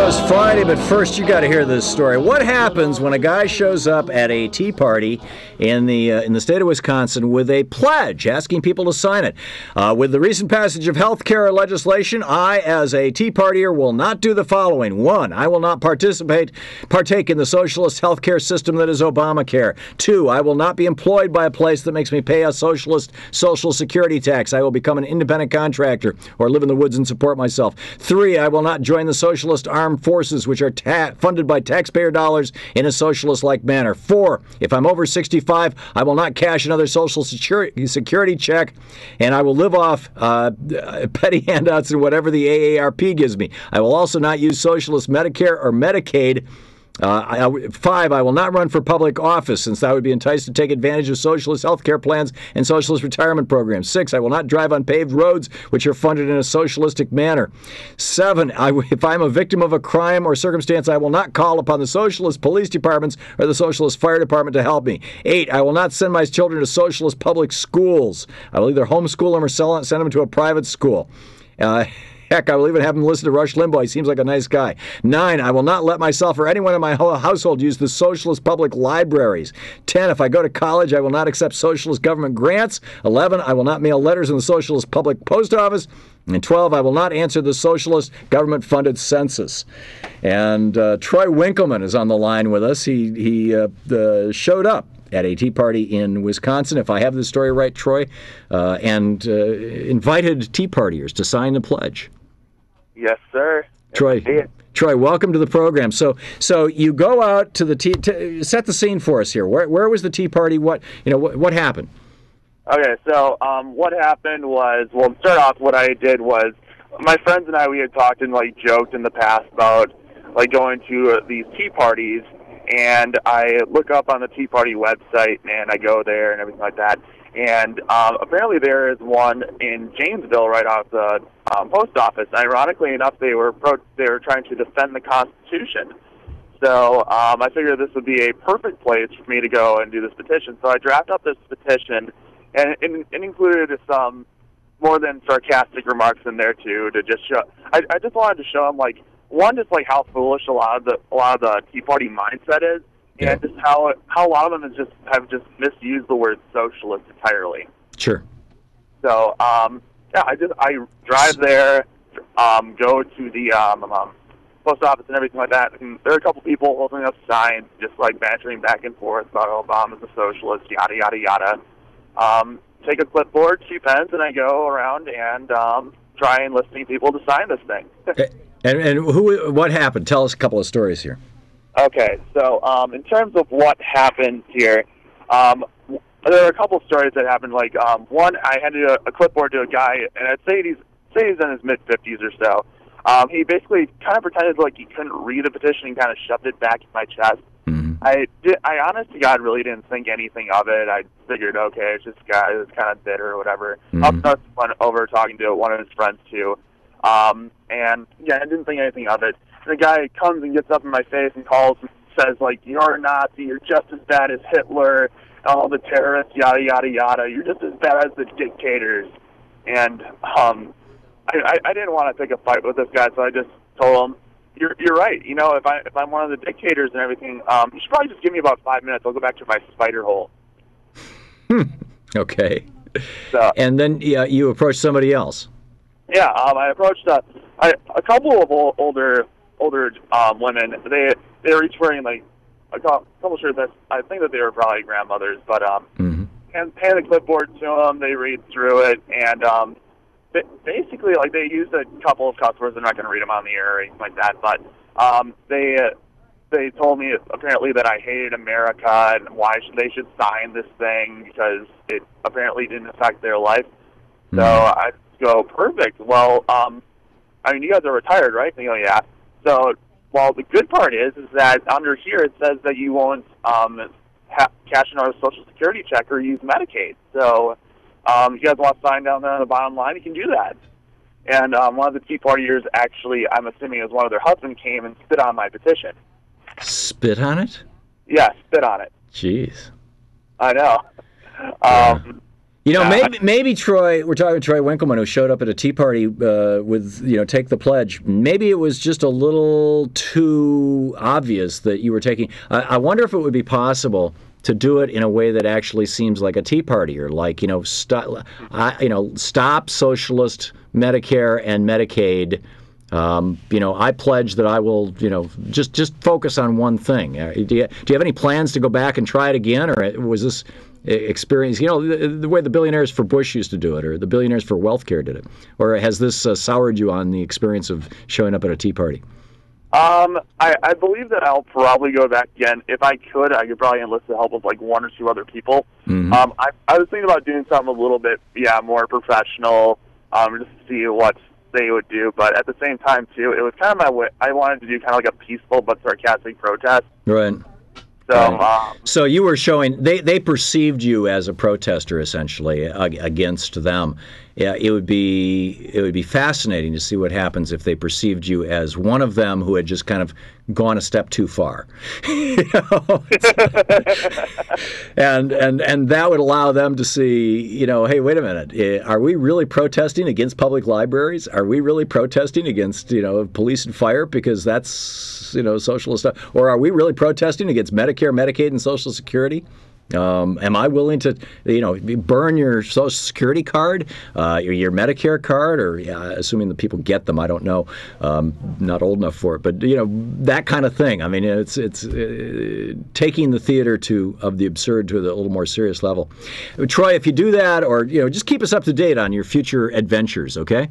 show's Friday, but first you got to hear this story. What happens when a guy shows up at a tea party in the state of Wisconsin with a pledge asking people to sign it? With the recent passage of health care legislation, I, as a tea partier, will not do the following. 1, I will not partake in the socialist health care system that is Obamacare. 2, I will not be employed by a place that makes me pay a socialist social security tax. I will become an independent contractor or live in the woods and support myself. 3, I will not join the socialist armed forces, which are funded by taxpayer dollars in a socialist-like manner. 4, if I'm over 65, I will not cash another social security check, and I will live off petty handouts and whatever the AARP gives me. I will also not use socialist Medicare or Medicaid. 5, I will not run for public office, since I would be enticed to take advantage of socialist health care plans and socialist retirement programs. 6, I will not drive on paved roads which are funded in a socialistic manner. 7, if I'm a victim of a crime or circumstance, I will not call upon the socialist police departments or the socialist fire department to help me. 8, I will not send my children to socialist public schools. I will either homeschool them or send them to a private school. Heck, I will even have him listen to Rush Limbaugh. He seems like a nice guy. 9, I will not let myself or anyone in my household use the socialist public libraries. 10, if I go to college, I will not accept socialist government grants. 11, I will not mail letters in the socialist public post office. And 12, I will not answer the socialist government-funded census. And Troy Winkleman is on the line with us. He showed up at a tea party in Wisconsin, if I have the story right, Troy, and invited tea partiers to sign the pledge. Yes, sir. Troy, welcome to the program. So you go out to the set the scene for us here. Where was the tea party? What happened? Okay, so what happened was, well, to start off, what I did was, my friends and I, we had talked and joked in the past about going to these tea parties, and I look up on the Tea Party website, and I go there and everything like that. And apparently there is one in Janesville right off the post office. Ironically enough, they were trying to defend the Constitution. So I figured this would be a perfect place for me to go and do this petition. So I draft up this petition, and it included some more than sarcastic remarks in there too, to just show. I just wanted to show them one, just how foolish a lot of the Tea Party mindset is. And just how a lot of them have just misused the word socialist entirely. Sure. So I drive there, go to the post office and everything like that. And there are a couple people holding up signs, just bantering back and forth about Obama's a socialist, yada yada yada. Take a clipboard, 2 pens, and I go around and try and enlisting people to sign this thing. And what happened? Tell us a couple of stories here. Okay, so in terms of what happened here, there are a couple of stories that happened. One, I handed a clipboard to a guy, and I'd say he's in his mid-50s or so. He basically kind of pretended like he couldn't read the petition and kind of shoved it back in my chest. Mm-hmm. I honest to God really didn't think anything of it. I figured, okay, it's just a guy that's kind of bitter or whatever. Mm-hmm. I was over talking to one of his friends too. And yeah, I didn't think anything of it. And the guy comes and gets up in my face and calls and says, you're a Nazi, you're just as bad as Hitler, all the terrorists, yada, yada, yada. You're just as bad as the dictators. And I didn't want to pick a fight with this guy, so I just told him, you're right. If I'm one of the dictators and everything, you should probably just give me about 5 minutes. I'll go back to my spider hole. Okay. So, and then you approached somebody else. Yeah, I approached a couple of older women. They were each wearing a couple shirts. I think that they were probably grandmothers, but mm-hmm. hand the clipboard to them. They read through it, and basically they used a couple of cuss words. I'm not going to read them on the air or anything like that, but they told me apparently that I hated America and why they should sign this thing because it apparently didn't affect their life. Mm-hmm. So I go, perfect. Well, you guys are retired, right? And they go, yeah. So, the good part is that under here it says that you won't cash in on a Social Security check or use Medicaid. So, if you guys want to sign down there on the bottom line, you can do that. And one of the Tea Partiers, actually, I'm assuming it was one of their husbands, came and spit on my petition. Spit on it? Yeah, spit on it. Jeez. I know. Yeah. Maybe Troy, we're talking to Troy Winkleman, who showed up at a tea party with, take the pledge. Maybe it was just a little too obvious that you were taking. I wonder if it would be possible to do it in a way that actually seems like a tea party, or like, stop socialist Medicare and Medicaid. I pledge that I will, just focus on one thing. Do you have any plans to go back and try it again, or was this experience, the way the billionaires for Bush used to do it, or the billionaires for welfare did it, or has this soured you on the experience of showing up at a tea party? I believe that I'll probably go back again. If I could probably enlist the help of like one or two other people. Mm-hmm. I was thinking about doing something a little bit, more professional, just to see what they would do. But at the same time, too, it was kind of my way. I wanted to do kind of like a peaceful but sarcastic protest. Right. So you were showing they perceived you as a protester essentially against them. Yeah, it would be fascinating to see what happens if they perceived you as one of them who had just kind of gone a step too far. and that would allow them to see, hey, wait a minute, are we really protesting against public libraries? Are we really protesting against, police and fire because that's, socialist stuff? Or are we really protesting against Medicare, Medicaid, and Social Security? Am I willing to, burn your Social Security card, your Medicare card, or assuming that people get them, I don't know, not old enough for it, but that kind of thing. I mean, it's taking the theater of the absurd to a little more serious level. Troy, if you do that, or just keep us up to date on your future adventures, okay?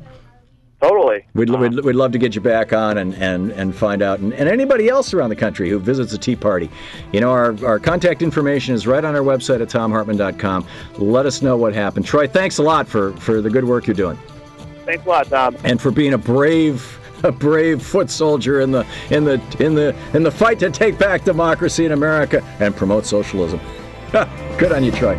Totally. We'd love to get you back on and find out. And anybody else around the country who visits a tea party. Our contact information is right on our website at thomhartmann.com. Let us know what happened. Troy, thanks a lot for the good work you're doing. Thanks a lot, Thom. And for being a brave foot soldier in the fight to take back democracy in America and promote socialism. Good on you, Troy.